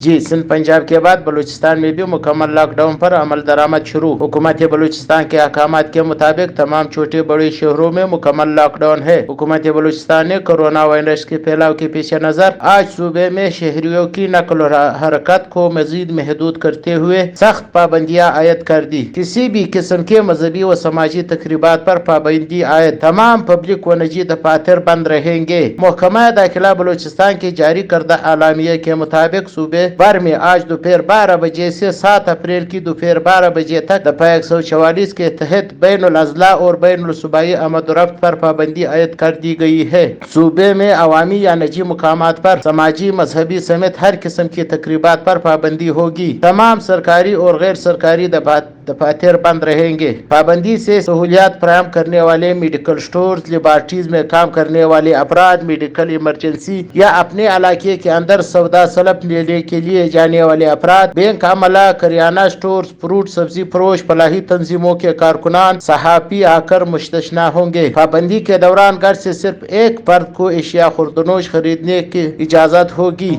जी, सिंध पंजाब के बाद बलूचिस्तान में भी मुकम्मल लॉकडाउन पर अमल दरामद शुरू। हुकूमत बलूचिस्तान के अहकामात के मुताबिक तमाम छोटे बड़े शहरों में मुकम्मल लॉकडाउन है। हुकूमत बलूचिस्तान ने कोरोना वायरस के फैलाव के पेश नजर आज सूबे में शहरियों की नकल हरकत को मजीद महदूद करते हुए सख्त पाबंदियाँ आयद कर दी। किसी भी किस्म के मजहबी व समाजी तकरीबात पर पाबंदी आयद। तमाम पब्लिक व निजी दफातर बंद रहेंगे। महकमा दाखिला बलूचिस्तान की जारी करदा आलामिया के मुताबिक सूबे भर में आज दोपहर 12 बजे से 7 अप्रैल की दोपहर 12 बजे तक दफा 144 के तहत बैनुल अजला और बैनुल सूबाई आमद-ओ-रफ्त पर पाबंदी आयद कर दी गई है। सूबे में अवामी या निजी मुकामात पर समाजी मजहबी समेत हर किस्म की तकरीबात पर पाबंदी होगी। तमाम सरकारी और गैर सरकारी दफातर बंद रहेंगे। पाबंदी से सहूलियात फराहम करने वाले मेडिकल स्टोर, लेबॉर्ट्रीज में काम करने वाले अफराद, मेडिकल इमरजेंसी या अपने इलाके के अंदर सौदा सलब लेने के लिए जाने वाले अफराद, बैंक अमला, करियाना स्टोर, फ्रूट सब्जी फरोश, फलाही तंजीमों के कारकुनान, सहाफी आकर मुस्तस्ना होंगे। पाबंदी के दौरान घर से सिर्फ एक फर्द को एशिया खुर्दनोश खरीदने की इजाजत होगी।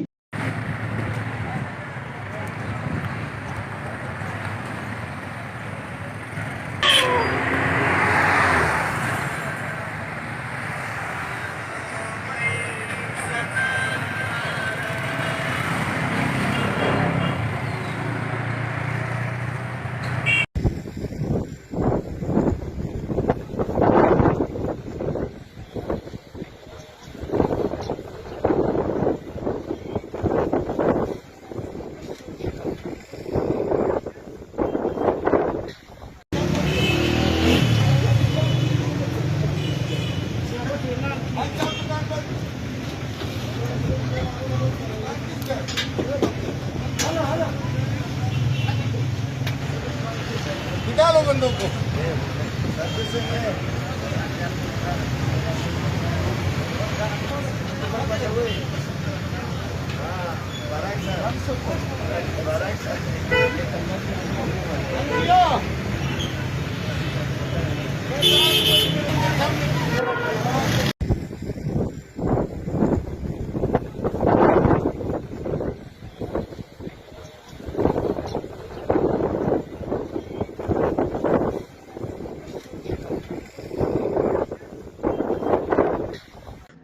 निकालो बंदों को।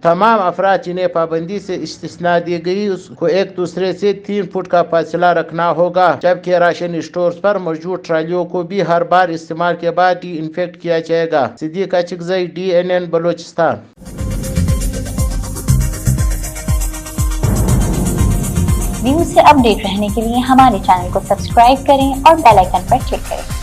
तमाम अफराद जिन्हें पाबंदी से इस्तिस्ना दी गई उसको एक दूसरे से 3 फुट का फासला रखना होगा, जबकि राशन स्टोर्स पर मौजूद ट्रालियों को भी हर बार इस्तेमाल के बाद डिसइंफेक्ट किया जाएगा। सिद्दीक अचकज़ई, DNN बलूचिस्तान। न्यूज़ से अपडेट रहने के लिए हमारे चैनल को सब्सक्राइब करें और बेल आइकन पर क्लिक करें।